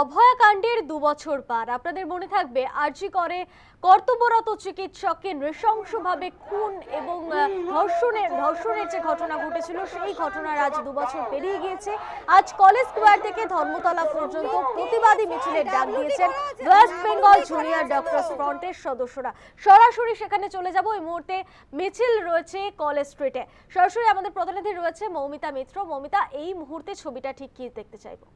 অভয়াকাণ্ডের ২ বছর পার। আপনাদের মনে থাকবে আরজি করে কর্তব্যরত চিকিৎসককে নৃশংসভাবে খুন এবং ধর্ষণের যে ঘটনা ঘটেছিল, সেই ঘটনার আজ ২ বছর পেরিয়ে গিয়েছে। আজ কলেজ স্কোয়ার থেকে ধর্মতলা পর্যন্ত প্রতিবাদী মিছিলের ডাক দিয়েছেন ওয়েস্ট বেঙ্গল জুনিয়র ডক্টরস ফ্রন্টের সদস্যরা। সরাসরি সেখানে চলে যাব। এই মুহূর্তে মিছিল রয়েছে কলেজ স্ট্রিটে। সরাসরি আমাদের প্রতিনিধি রয়েছে মৌমিতা মিত্র। মৌমিতা, এই মুহূর্তে ছবিটা ঠিক কি দেখতে চাইবো?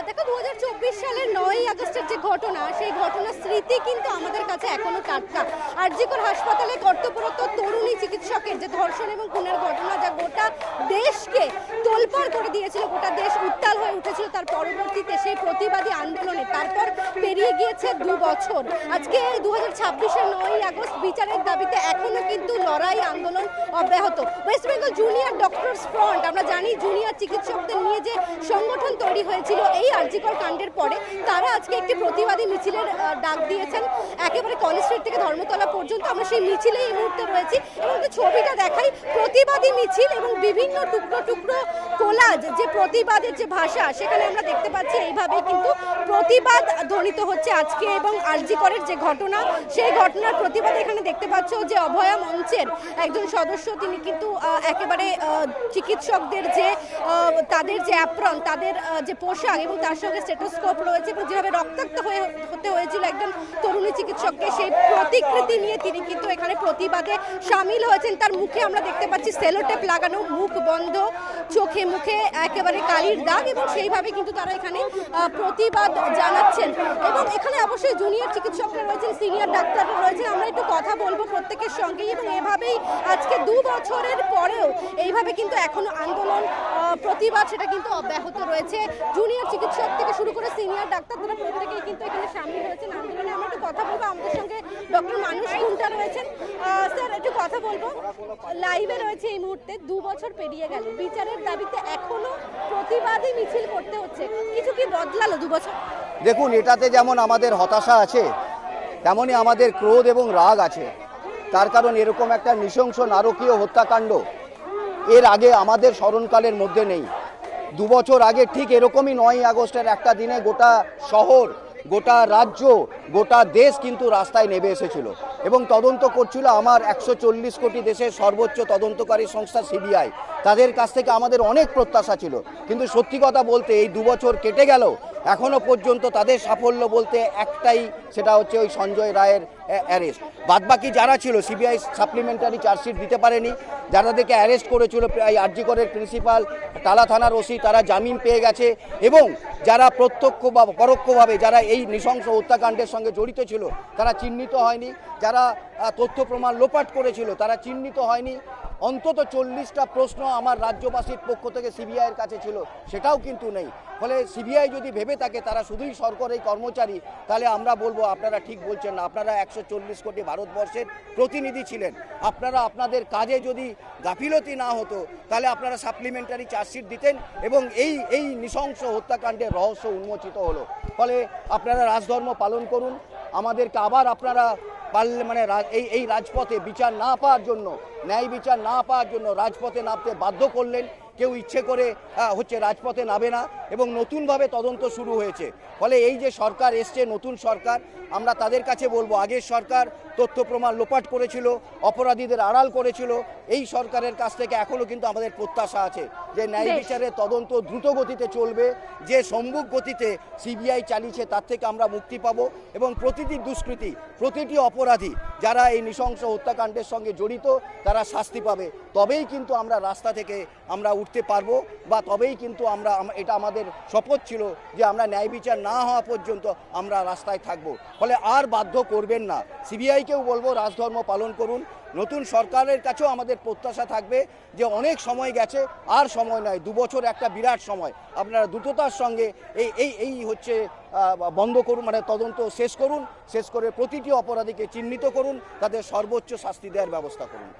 দেখো, 2024 সালের 9ই আগস্টের যে ঘটনা, সেই ঘটনার স্মৃতি কিন্তু আমাদের কাছে এখনো টাটকা। আরজিকর হাসপাতালে কর্তব্যরত তরুণী চিকিৎসকের যে ধর্ষণ এবং খুনের ঘটনা, যা গোটা দেশকে তোলপাড় করে দিয়েছিল, গোটা দেশ উত্তাল হয়ে উঠেছিল তার পরবর্তীতে সেই প্রতিবাদী আন্দোলনে। তারপর পেরিয়ে গিয়েছে 2 বছর। আজকে 2026-এর 9ই আগস্ট বিচারের দাবিতে এখনো কিন্তু লড়াই আন্দোলন অব্যাহত। West Bengal junior doctors front, আমরা জানি জুনিয়র চিকিৎসকদের নিয়ে যে সংগঠন তৈরি হয়েছিল এই আরজিকর কাণ্ডের পরে, তারা আজকে একটি প্রতিবাদী মিছিলের ডাক দিয়েছেন একেবারে কলেজ স্ট্রিট থেকে ধর্মতলা পর্যন্ত। আমরা সেই মিছিলে এই মুহূর্তে রয়েছি এবং যে ছবিটা দেখাই, প্রতিবাদী মিছিল এবং বিভিন্ন টুকরো টুকরো কোলাজ, যে প্রতিবাদের যে ভাষা, সেখানে আমরা দেখতে পাচ্ছি এইভাবে কিন্তু প্রতিবাদ ধ্বনিত হচ্ছে আজকে। এবং আরজিকরের যে ঘটনা, সেই ঘটনার প্রতিবাদ এখানে দেখতে পাচ্ছ যে অভয়া মঞ্চের একজন সদস্য, তিনি কিন্তু একেবারে চিকিৎসকদের যে তাদের যে অ্যাপ্রন, তাদের যে পোশাক এবং তার সঙ্গে স্টেথোস্কোপ রয়েছে এবং যেভাবে রক্তাক্ত হতে হয়েছিল একজন তরুণী চিকিৎসককে, সেই প্রতিকৃতি নিয়ে তিনি কিন্তু এখানে প্রতিবাদে সামিল হয়েছেন। তার মুখে আমরা দেখতে পাচ্ছি সেলোটেপ লাগানো, মুখ বন্ধ, চোখে মুখে একেবারে কালির দাগ, এবং সেইভাবে কিন্তু তারা এখানে প্রতিবাদ জানাচ্ছেন। এবং এখানে অবশ্যই জুনিয়র চিকিৎসকরা রয়েছেন, সিনিয়র ডাক্তাররা রয়েছেন। আমরা একটু কথা বলবো প্রত্যেকের সঙ্গেই। এবং এভাবেই আজকে 2 বছরের পরেও এইভাবে কিন্তু এখনো আন্দোলন, প্রতিবাদ সেটা কিন্তু অব্যাহত রয়েছে। জুনিয়র চিকিৎসক থেকে শুরু করে সিনিয়র ডাক্তার, তারা প্রত্যেকেই কিন্তু এখানে সামিল হয়েছেন আন্দোলনে। আমরা একটু কথা বলবো, আমাদের সঙ্গে ডক্টর মানুষ কুন্টা রয়েছেন। স্যার, একটু কথা বলবো, লাইভে রয়েছে এই মুহূর্তে। 2 বছর পেরিয়ে গেল, বিচারের দাবিতে এখনো প্রতিবাদী মিছিল করতে হচ্ছে, কিছু কি বদলালো 2 বছর? দেখুন, এটাতে যেমন আমাদের হতাশা আছে, তেমনই আমাদের ক্রোধ এবং রাগ আছে। তার কারণ এরকম একটা নৃশংস নারকীয় হত্যাকাণ্ড এর আগে আমাদের স্মরণকালের মধ্যে নেই। 2 বছর আগে ঠিক এরকমই 9ই আগস্টের একটা দিনে গোটা শহর, গোটা রাজ্য, গোটা দেশ কিন্তু রাস্তায় নেমে এসেছিল এবং তদন্ত করছিল আমার 140 কোটি দেশের সর্বোচ্চ তদন্তকারী সংস্থা সিবিআই। তাদের কাছ থেকে আমাদের অনেক প্রত্যাশা ছিল, কিন্তু সত্যি কথা বলতে এই 2 বছর কেটে গেল, এখনো পর্যন্ত তাদের সাফল্য বলতে একটাই, সেটা হচ্ছে ওই সঞ্জয় রায়ের অ্যারেস্ট। বাদবাকি যারা ছিল, সিবিআই সাপ্লিমেন্টারি চার্জশিট দিতে পারেনি, যাদেরকে অ্যারেস্ট করেছিল এই আরজিকরের প্রিন্সিপাল, টালা থানার ওসি, তারা জামিন পেয়ে গেছে। এবং যারা প্রত্যক্ষ বা পরোক্ষভাবে যারা এই নৃশংস হত্যাকাণ্ডের সঙ্গে জড়িত ছিল, তারা চিহ্নিত হয়নি। যারা তথ্য প্রমাণ লোপাট করেছিল, তারা চিহ্নিত হয়নি। অন্তত 40টা প্রশ্ন আমার রাজ্যবাসীর পক্ষ থেকে সিবিআইয়ের কাছে ছিল, সেটাও কিন্তু নেই। ফলে সিবিআই যদি ভেবে থাকে তারা শুধুই সরকারি কর্মচারী, তাহলে আমরা বলবো আপনারা ঠিক বলছেন না। আপনারা 140 কোটি ভারতবর্ষের প্রতিনিধি ছিলেন। আপনারা আপনাদের কাজে যদি গাফিলতি না হতো, তাহলে আপনারা সাপ্লিমেন্টারি চার্জশিট দিতেন এবং এই নৃশংস হত্যাকাণ্ডের রহস্য উন্মোচিত হলো। ফলে আপনারা রাজধর্ম পালন করুন। আমাদেরকে আবার আপনারা পারলে এই রাজপথে বিচার না পাওয়ার জন্য, ন্যায় বিচার না পাওয়ার জন্য রাজপথে নামতে বাধ্য করলেন। কেউ ইচ্ছে করে রাজপথে নামে না এবং নতুনভাবে তদন্ত শুরু হয়েছে। ফলে এই যে সরকার এসছে, নতুন সরকার, আমরা তাদের কাছে বলবো, আগের সরকার তথ্য প্রমাণ লোপাট করেছিল, অপরাধীদের আড়াল করেছিল। এই সরকারের কাছ থেকে এখনও কিন্তু আমাদের প্রত্যাশা আছে যে ন্যায় বিচারের তদন্ত দ্রুত গতিতে চলবে। যে সম্মুখ গতিতে সিবিআই চালিয়েছে তার থেকে আমরা মুক্তি পাবো এবং প্রতিটি দুষ্কৃতী, প্রতিটি অপরাধী যারা এই নৃশংস হত্যাকাণ্ডের সঙ্গে জড়িত, তারা শাস্তি পাবে। তবেই কিন্তু আমরা রাস্তা থেকে আমরা উঠতে পারবো, বা তবেই কিন্তু এটা আমাদের শপথ ছিল যে আমরা ন্যায় বিচার না হওয়া পর্যন্ত আমরা রাস্তায় থাকবো। ফলে আর বাধ্য করবেন না। সিবিআইকেও বলবো রাজধর্ম পালন করুন। নতুন সরকারের কাছেও আমাদের প্রত্যাশা থাকবে যে অনেক সময় গেছে, আর সময় নয়, 2 বছর একটা বিরাট সময়। আপনারা দ্রুততার সঙ্গে এই বন্ধ করুন, তদন্ত শেষ করুন, শেষ করে প্রতিটি অপরাধীকে চিহ্নিত করুন, তাদের সর্বোচ্চ শাস্তি দেওয়ার ব্যবস্থা করুন।